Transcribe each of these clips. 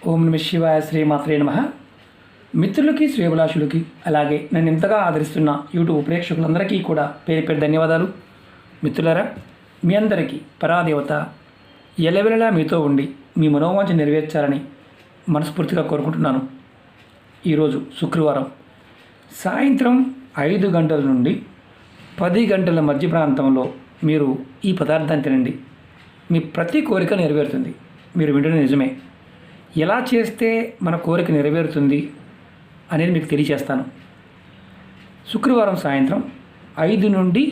ఓం నమ శివాయ శ్రీమాత్రే నమః. మిత్రులకి శ్రేభిలాషులకి అలాగే నన్ను ఇంతగా ఆదరిస్తున్న యూట్యూబ్ ప్రేక్షకులందరికీ కూడా పేరు పేరు ధన్యవాదాలు. మిత్రులారా, మీ అందరికీ పరాదేవత ఎల్లవెల్లలా మీతో ఉండి మీ మనోవాంఛ నెరవేర్చాలని మనస్ఫూర్తిగా కోరుకుంటున్నాను. ఈరోజు శుక్రవారం సాయంత్రం 5 గంటల నుండి 10 గంటల మధ్య ప్రాంతంలో మీరు ఈ పదార్థాన్ని తినండి. మీ ప్రతి కోరిక నెరవేరుతుంది. మీరు వింటున్న నిజమే. ఎలా చేస్తే మన కోరిక నెరవేరుతుంది అనేది మీకు తెలియజేస్తాను. శుక్రవారం సాయంత్రం 5 నుండి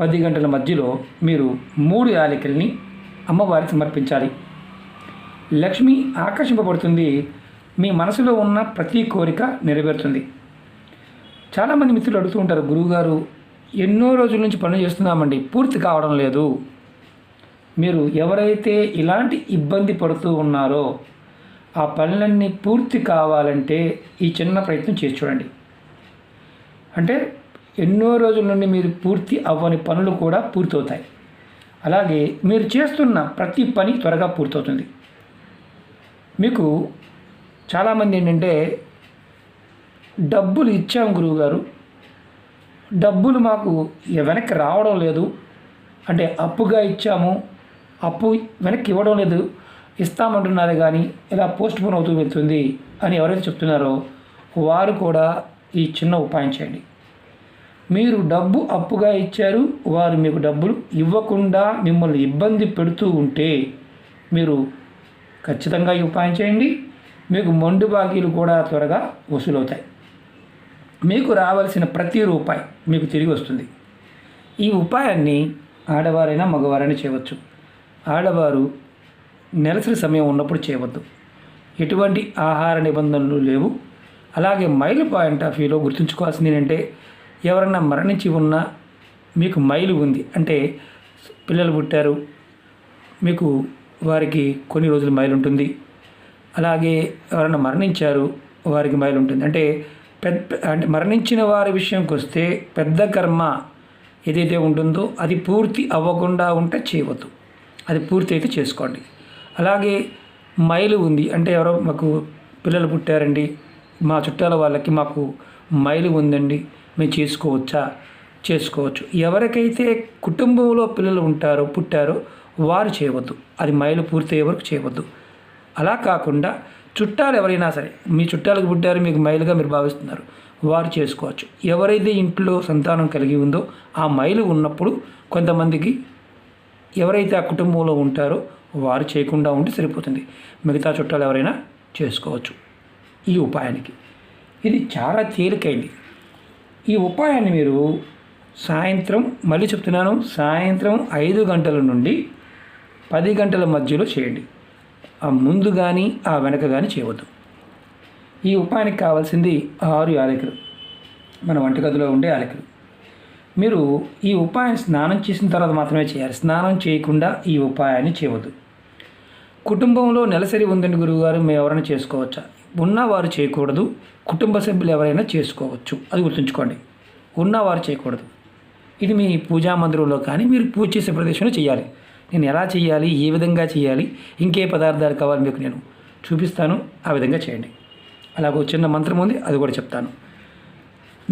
10 గంటల మధ్యలో మీరు 3 యాలకుల్ని అమ్మవారికి సమర్పించాలి. లక్ష్మి ఆకర్షింపబడుతుంది. మీ మనసులో ఉన్న ప్రతి కోరిక నెరవేరుతుంది. చాలామంది మిత్రులు అడుగుతూ ఉంటారు, గురువుగారు ఎన్నో రోజుల నుంచి పనులు చేస్తున్నామండి, పూర్తి కావడం లేదు. మీరు ఎవరైతే ఇలాంటి ఇబ్బంది పడుతూ ఉన్నారో ఆ పనులన్నీ పూర్తి కావాలంటే ఈ చిన్న ప్రయత్నం చేసి చూడండి. అంటే ఎన్నో రోజుల నుండి మీరు పూర్తి అవ్వని పనులు కూడా పూర్తవుతాయి. అలాగే మీరు చేస్తున్న ప్రతి పని త్వరగా పూర్తవుతుంది. మీకు చాలామంది ఏంటంటే, డబ్బులు ఇచ్చాం గురువుగారు, డబ్బులు మాకు వెనక్కి రావడం లేదు, అంటే అప్పుగా ఇచ్చాము, అప్పు వెనక్కి ఇవ్వడం లేదు, ఇస్తామంటున్నారు కానీ ఇలా పోస్ట్ పోన్ అవుతూ వెళ్తుంది అని ఎవరైతే చెప్తున్నారో వారు కూడా ఈ చిన్న ఉపాయం చేయండి. మీరు డబ్బు అప్పుగా ఇచ్చారు, వారు మీకు డబ్బులు ఇవ్వకుండా మిమ్మల్ని ఇబ్బంది పెడుతూ ఉంటే మీరు ఖచ్చితంగా ఈ ఉపాయం చేయండి. మీకు మొండు బాకీలు కూడా త్వరగా వసూలవుతాయి. మీకు రావాల్సిన ప్రతి రూపాయి మీకు తిరిగి వస్తుంది. ఈ ఉపాయాన్ని ఆడవారైనా మగవారైనా చేయవచ్చు. ఆడవారు నెలసరి సమయం ఉన్నప్పుడు చేయవద్దు. ఎటువంటి ఆహార నిబంధనలు లేవు. అలాగే మైలు పాయింట్ ఆఫ్ వ్యూలో గుర్తుంచుకోవాల్సింది ఏంటంటే, ఎవరన్నా మరణించి ఉన్నా మీకు మైలు ఉంది అంటే పిల్లలు పుట్టారు, మీకు వారికి కొన్ని రోజులు మైలు ఉంటుంది. అలాగే ఎవరైనా మరణించారు, వారికి మైలు ఉంటుంది. అంటే మరణించిన వారి విషయంకి వస్తే పెద్ద కర్మ ఏదైతే ఉంటుందో అది పూర్తి అవ్వకుండా ఉంటే చేయవద్దు. అది పూర్తి అయితే చేసుకోండి. అలాగే మైలు ఉంది అంటే ఎవరో మాకు పిల్లలు పుట్టారండి, మా చుట్టాల వాళ్ళకి మాకు మైలు ఉందండి, మేము చేసుకోవచ్చా? చేసుకోవచ్చు. ఎవరికైతే కుటుంబంలో పిల్లలు పుట్టారో వారు చేయవద్దు. అది మైలు పూర్తి అయ్యే వరకు చేయవద్దు. అలా కాకుండా చుట్టాలు ఎవరైనా సరే, మీ చుట్టాలకు పుట్టారు, మీకు మైలుగా మీరు భావిస్తున్నారు, వారు చేసుకోవచ్చు. ఎవరైతే ఇంట్లో సంతానం కలిగి ఉందో ఆ మైలు ఉన్నప్పుడు కొంతమందికి ఎవరైతే ఆ కుటుంబంలో ఉంటారో వారు చేయకుండా ఉంటే సరిపోతుంది. మిగతా చుట్టాలు ఎవరైనా చేసుకోవచ్చు ఈ ఉపాయానికి. ఇది చాలా తేలికైంది. ఈ ఉపాయాన్ని మీరు సాయంత్రం, మళ్ళీ చెప్తున్నాను, సాయంత్రం 5 గంటల నుండి 10 గంటల మధ్యలో చేయండి. ఆ ముందు కానీ ఆ వెనక కానీ చేయవద్దు. ఈ ఉపాయానికి కావాల్సింది 6 యాలకులు, మన వంటగదిలో ఉండే యాలకులు. మీరు ఈ ఉపాయాన్ని స్నానం చేసిన తర్వాత మాత్రమే చేయాలి. స్నానం చేయకుండా ఈ ఉపాయాన్ని చేయవద్దు. కుటుంబంలో నెలసరి ఉందండి గురువుగారు, మేము ఎవరైనా చేసుకోవచ్చా? ఉన్నవారు చేయకూడదు, కుటుంబ సభ్యులు ఎవరైనా చేసుకోవచ్చు. అది గుర్తుంచుకోండి. ఉన్నవారు చేయకూడదు. ఇది మీ పూజా మందిరంలో కానీ మీరు పూజ చేసే ప్రదేశంలో చేయాలి. నేను ఎలా చేయాలి, ఏ విధంగా చేయాలి, ఇంకే పదార్థాలు కావాలి మీకు నేను చూపిస్తాను. ఆ విధంగా చేయండి. అలాగో చిన్న మంత్రం ఉంది, అది కూడా చెప్తాను.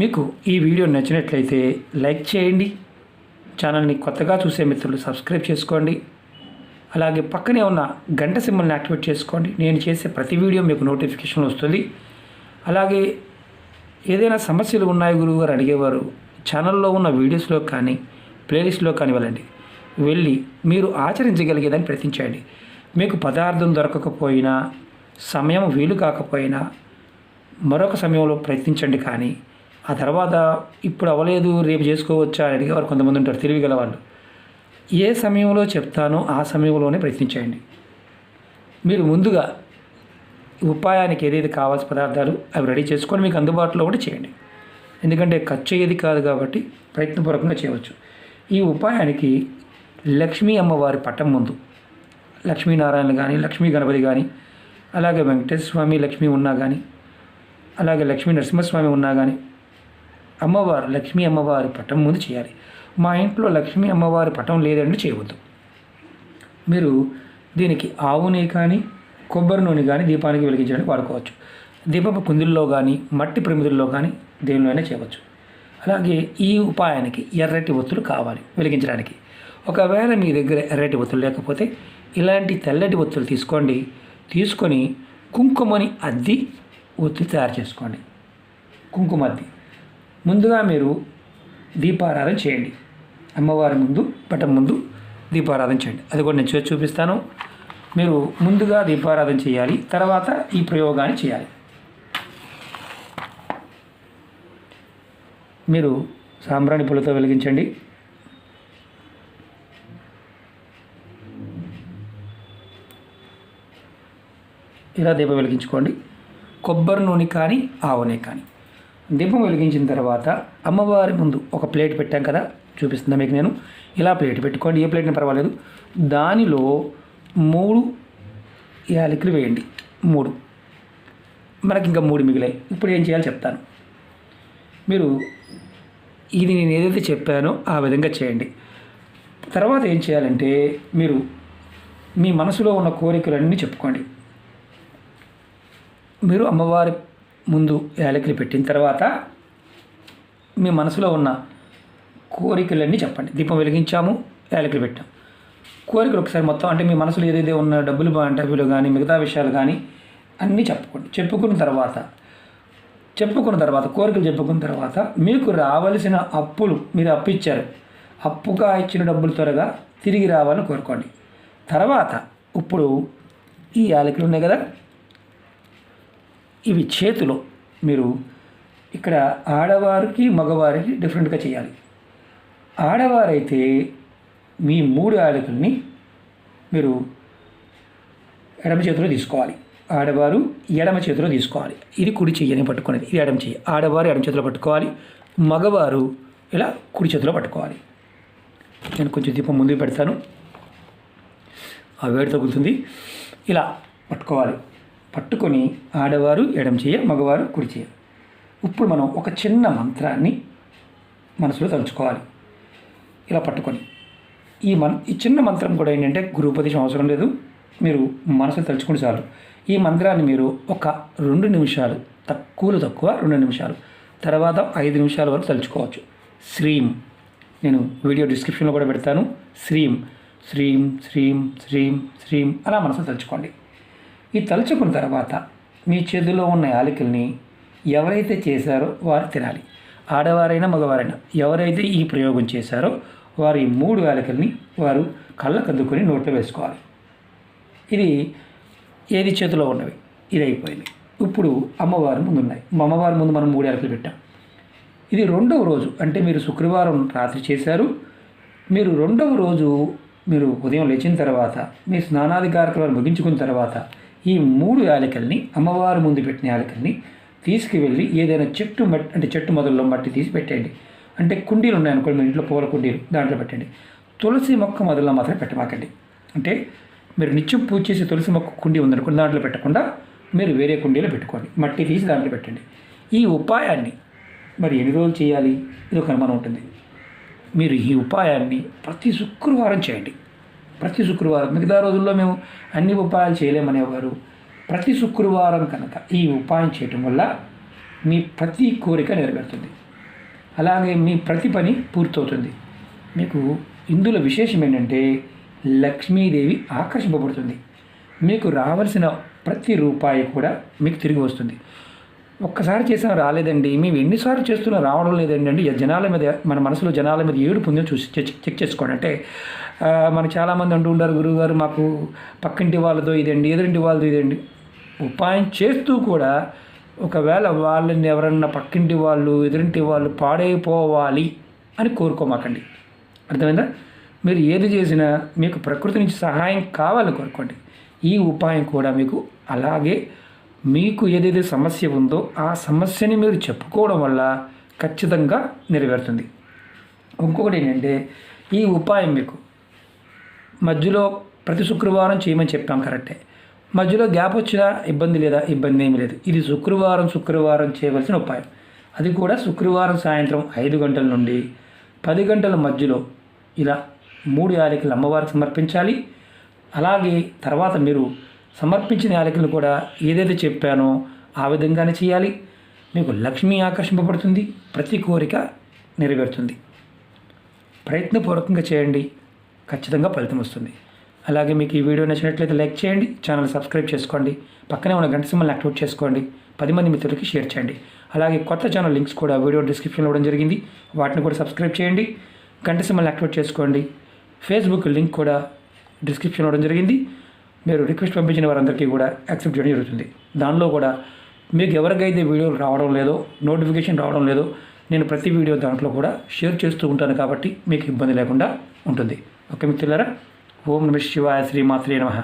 మీకు ఈ వీడియో నచ్చినట్లయితే లైక్ చేయండి. ఛానల్ని కొత్తగా చూసే మిత్రులు సబ్స్క్రైబ్ చేసుకోండి. అలాగే పక్కనే ఉన్న గంట సింబల్ని యాక్టివేట్ చేసుకోండి. నేను చేసే ప్రతి వీడియో మీకు నోటిఫికేషన్ వస్తుంది. అలాగే ఏదైనా సమస్యలు ఉన్నాయి గురువుగారు అడిగేవారు ఛానల్లో ఉన్న వీడియోస్లో కానీ ప్లేలిస్ట్లో కానీ వెళ్ళి మీరు ఆచరించగలిగేదాన్ని ప్రయత్నించండి. మీకు పదార్థం దొరకకపోయినా, సమయం వీలు కాకపోయినా మరొక సమయంలో ప్రయత్నించండి. కానీ ఆ తర్వాత ఇప్పుడు అవ్వలేదు రేపు చేసుకోవచ్చా అని అడిగేవారు కొంతమంది ఉంటారు, తెలివిగల వాళ్ళు. ఏ సమయంలో చెప్తానో ఆ సమయంలోనే ప్రయత్నించండి. మీరు ముందుగా ఉపాయానికి ఏదైతే కావాల్సిన పదార్థాలు అవి రెడీ చేసుకొని మీకు అందుబాటులో కూడా చేయండి. ఎందుకంటే ఖర్చు అయ్యేది కాదు కాబట్టి ప్రయత్నపూర్వకంగా చేయవచ్చు. ఈ ఉపాయానికి లక్ష్మీ అమ్మవారి పటం ముందు లక్ష్మీనారాయణ కానీ, లక్ష్మీ గణపతి కానీ, అలాగే వెంకటేశ్వర స్వామి లక్ష్మీ ఉన్నా కానీ, అలాగే లక్ష్మీ నరసింహస్వామి ఉన్నా కానీ లక్ష్మీ అమ్మవారి పటం ముందు చేయాలి. మా ఇంట్లో లక్ష్మీ అమ్మవారి పటం లేదండి, చేయవద్దు. మీరు దీనికి ఆవు నెయ్యి కానీ కొబ్బరి నూనె కానీ దీపానికి వెలిగించడానికి వాడుకోవచ్చు. దీపపు కుందుల్లో కానీ మట్టి ప్రమిదుల్లో కానీ దేనిలోనే చేయవచ్చు. అలాగే ఈ ఉపాయానికి ఎర్రటి ఒత్తులు కావాలి వెలిగించడానికి. ఒకవేళ మీ దగ్గర ఎర్రటి ఒత్తులు లేకపోతే ఇలాంటి తెల్లటి ఒత్తులు తీసుకోండి. తీసుకొని కుంకుమని అద్ది ఒత్తులు తయారు చేసుకోండి. కుంకుమ అద్ది ముందుగా మీరు దీపారాధన చేయండి. అమ్మవారి ముందు పటం ముందు దీపారాధన చేయండి. అది కూడా నేను చూపిస్తాను. మీరు ముందుగా దీపారాధన చేయాలి, తర్వాత ఈ ప్రయోగాన్ని చేయాలి. మీరు సాంబ్రాణి పుల్లతో వెలిగించండి. ఇలా దీపం వెలిగించుకోండి. కొబ్బరి నూనె కానీ ఆవు నూనె కానీ. దీపం వెలిగించిన తర్వాత అమ్మవారి ముందు ఒక ప్లేట్ పెట్టాం కదా, చూపిస్తున్నా మీకు నేను. ఇలా ప్లేట్ పెట్టుకోండి, ఏ ప్లేట్ని పర్వాలేదు. దానిలో 3 యాలకులు వేయండి. 3 మనకి ఇంకా 3 మిగిలాయి. ఇప్పుడు ఏం చేయాలో చెప్తాను. మీరు ఇది నేను ఏదైతే చెప్పానో ఆ విధంగా చేయండి. తర్వాత ఏం చేయాలంటే మీరు మీ మనసులో ఉన్న కోరికలన్నీ చెప్పుకోండి. మీరు అమ్మవారి ముందు యాలకులు పెట్టిన తర్వాత మీ మనసులో ఉన్న కోరికలన్నీ చెప్పండి. దీపం వెలిగించాము, యాలకులు పెట్టాం. కోరికలు ఒకసారి మొత్తం అంటే మీ మనసులో ఏదైతే ఉన్న డబ్బులు ఇంటర్వ్యూలు కానీ మిగతా విషయాలు కానీ అన్నీ చెప్పుకోండి. చెప్పుకున్న తర్వాత కోరికలు చెప్పుకున్న తర్వాత మీకు రావాల్సిన అప్పులు మీరు అప్పిచ్చారు, అప్పుగా ఇచ్చిన డబ్బులు త్వరగా తిరిగి రావాలని కోరుకోండి. తర్వాత ఇప్పుడు ఈ యాలకులు ఉన్నాయి కదా, ఇవి చేతిలో మీరు ఇక్కడ ఆడవారికి మగవారికి డిఫరెంట్గా చేయాలి. ఆడవారైతే మీ 3 యాలకుల్ని మీరు ఎడమ చేతిలో తీసుకోవాలి. ఆడవారు ఎడమ చేతిలో తీసుకోవాలి. ఇది కుడి చెయ్యని పట్టుకునేది, ఇది ఎడమ చెయ్యి. ఆడవారు ఎడమ చేతిలో పట్టుకోవాలి, మగవారు ఇలా కుడి చేతిలో పట్టుకోవాలి. నేను కొంచెం దీపం ముందుకు పెడతాను, ఆ వేడి తగులుతుంది. ఇలా పట్టుకోవాలి. పట్టుకొని ఆడవారు ఎడమ చెయ్య, మగవారు కుడి చెయ్య. ఇప్పుడు మనం ఒక చిన్న మంత్రాన్ని మనసులో తలుచుకోవాలి. ఇలా పట్టుకొని ఈ చిన్న మంత్రం కూడా ఏంటంటే గురుపదేశం అవసరం లేదు, మీరు మనసులో తలుచుకుంటే చాలు. ఈ మంత్రాన్ని మీరు ఒక 2 నిమిషాలు, తక్కువ 2 నిమిషాలు, తర్వాత 5 నిమిషాల వరకు తలుచుకోవచ్చు. శ్రీం, నేను వీడియో డిస్క్రిప్షన్లో కూడా పెడతాను. శ్రీం శ్రీం శ్రీం శ్రీం శ్రీం అలా మనసులో తలుచుకోండి. ఈ తలుచుకున్న తర్వాత మీ చేతిలో ఉన్న యాలకుల్ని ఎవరైతే చేశారో వారు తినాలి. ఆడవారైనా మగవారైనా ఎవరైతే ఈ ప్రయోగం చేశారో వారు ఈ 3 యాలకుల్ని వారు కళ్ళకద్దుకొని నోట్లో వేసుకోవాలి. ఇది ఏది చేతిలో ఉన్నవి ఇది అయిపోయింది. ఇప్పుడు అమ్మవారి ముందు ఉన్నాయి. అమ్మవారి ముందు మనం 3 యాలకులు పెట్టాం. ఇది 2వ రోజు, అంటే మీరు శుక్రవారం రాత్రి చేశారు. మీరు 2వ రోజు మీరు ఉదయం లేచిన తర్వాత మీ స్నానాది కార్యక్రమాలు ముగించుకున్న తర్వాత ఈ 3 యాలకుల్ని అమ్మవారి ముందు పెట్టిన యాలకుల్ని తీసుకువెళ్ళి ఏదైనా చెట్టు మొదల్లో మట్టి తీసి పెట్టండి. అంటే కుండీలు ఉన్నాయనుకోండి, మీ ఇంట్లో పూల కుండీలు, దాంట్లో పెట్టండి. తులసి మొక్క మొదల్లో మాత్రం పెట్టమాకండి. అంటే మీరు నిత్యం పూజ చేసి తులసి మొక్క కుండీ ఉందనుకోండి, దాంట్లో పెట్టకుండా మీరు వేరే కుండీలో పెట్టుకోండి. మట్టి తీసి దాంట్లో పెట్టండి. ఈ ఉపాయాన్ని మరి ఎన్ని రోజులు చేయాలి, ఇది ఒక అనుమానం ఉంటుంది. మీరు ఈ ఉపాయాన్ని ప్రతి శుక్రవారం చేయండి. ప్రతి శుక్రవారం, మిగతా రోజుల్లో మేము అన్ని ఉపాయాలు చేయలేమనేవారు. ప్రతి శుక్రవారం కనుక ఈ ఉపాయం చేయటం వల్ల మీ ప్రతి కోరిక నెరవేరుతుంది. అలాగే మీ ప్రతి పని పూర్తవుతుంది. మీకు ఇందులో విశేషం ఏంటంటే లక్ష్మీదేవి ఆకర్షింపబడుతుంది. మీకు రావాల్సిన ప్రతి రూపాయి కూడా మీకు తిరిగి వస్తుంది. ఒక్కసారి చేసినా రాలేదండి, మేము ఎన్నిసార్లు చేస్తున్నా రావడం లేదండి అంటే జనాల మీద, మన మనసులో జనాల మీద ఏడుపు ఉందో చూసి చెక్ చేసుకోండి. అంటే మనకు చాలామంది అంటూ ఉంటారు, గురువుగారు మాకు పక్కింటి వాళ్ళతో ఇదండి, ఎదురింటి వాళ్ళతో ఇదండి. ఉపాయం చేస్తూ కూడా ఒకవేళ వాళ్ళని ఎవరన్నా పక్కింటి వాళ్ళు ఎదురింటి వాళ్ళు పాడైపోవాలి అని కోరుకోమాకండి. అర్థమైందా? మీరు ఏది చేసినా మీకు ప్రకృతి నుంచి సహాయం కావాలని కోరుకోండి. ఈ ఉపాయం కూడా మీకు అలాగే మీకు ఏదైతే సమస్య ఉందో ఆ సమస్యని మీరు చెప్పుకోవడం వల్ల ఖచ్చితంగా నెరవేరుతుంది. ఇంకొకటి ఏంటంటే ఈ ఉపాయం మీకు మధ్యలో ప్రతి శుక్రవారం చేయమని చెప్పాం, కరెక్టే. మధ్యలో గ్యాప్ వచ్చినా ఇబ్బంది లేదా? ఇబ్బంది ఏమీ లేదు. ఇది శుక్రవారం చేయవలసిన ఉపాయం. అది కూడా శుక్రవారం సాయంత్రం 5 గంటల నుండి 10 గంటల మధ్యలో ఇలా 3 యాలకులు అమ్మవారికి సమర్పించాలి. అలాగే తర్వాత మీరు సమర్పించిన యాలకులను కూడా ఏదైతే చెప్పానో ఆ విధంగానే చేయాలి. మీకు లక్ష్మి ఆకర్షింపబడుతుంది, ప్రతి కోరిక నెరవేరుతుంది. ప్రయత్నపూర్వకంగా చేయండి, ఖచ్చితంగా ఫలితం వస్తుంది. అలాగే మీకు ఈ వీడియో నచ్చినట్లయితే లైక్ చేయండి, ఛానల్ సబ్స్క్రైబ్ చేసుకోండి, పక్కనే ఉన్న గంట సింబల్ని యాక్టివేట్ చేసుకోండి, 10 మంది మిత్రులకి షేర్ చేయండి. అలాగే కొత్త ఛానల్ లింక్స్ కూడా వీడియో డిస్క్రిప్షన్లో ఇవ్వడం జరిగింది, వాటిని కూడా సబ్స్క్రైబ్ చేయండి, గంట సింబల్ని యాక్టివేట్ చేసుకోండి. ఫేస్బుక్ లింక్ కూడా డిస్క్రిప్షన్లో ఇవ్వడం జరిగింది. మీరు రిక్వెస్ట్ పంపించిన వారందరికీ కూడా యాక్సెప్ట్ చేయడం జరుగుతుంది. దానిలో కూడా మీకు ఎవరికైతే వీడియోలు రావడం లేదో, నోటిఫికేషన్ రావడం లేదో, నేను ప్రతి వీడియో దాంట్లో కూడా షేర్ చేస్తూ ఉంటాను కాబట్టి మీకు ఇబ్బంది లేకుండా ఉంటుంది. ఓకే మిత్రులారా, ఓం నమః శివాయ, శ్రీమాత్రే నమః.